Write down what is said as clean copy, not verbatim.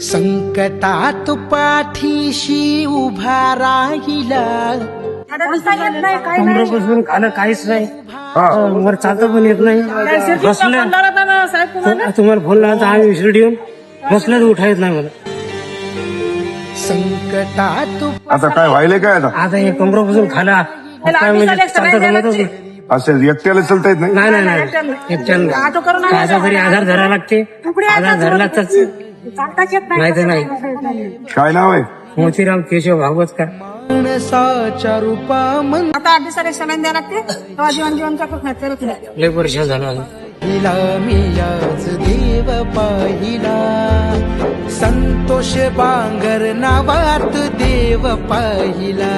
संकटात पाठीशी उभा राहिला. कमरेपासून खाणं काहीच नाही, वर चालता पण येत नाही. बसलं तुम्हाला फोन लावला तर आम्ही विसरून येऊन बसलं तर उठा येत नाही मला. संकटात आता काय व्हायले काय आता हे कमरेपासून खाणं काय म्हणजे चालता जमतच नाही. असं एकट्याला चालता येत नाही. नाही एकट्यानं माझा तरी आधार धरावा लागते. आधार धरला तर नाही तर नाही. काय नाव आहे? मोतीराम केशव भागवतकर. माणसाच्या रूपा आता 8 दिवसाला सलाईन द्यायला लागते, तेव्हा जीवन करत नाही. लय परिश्रम झाला. मी आज देव पाहिला. संतोष बांगर नावात देव पाहिला.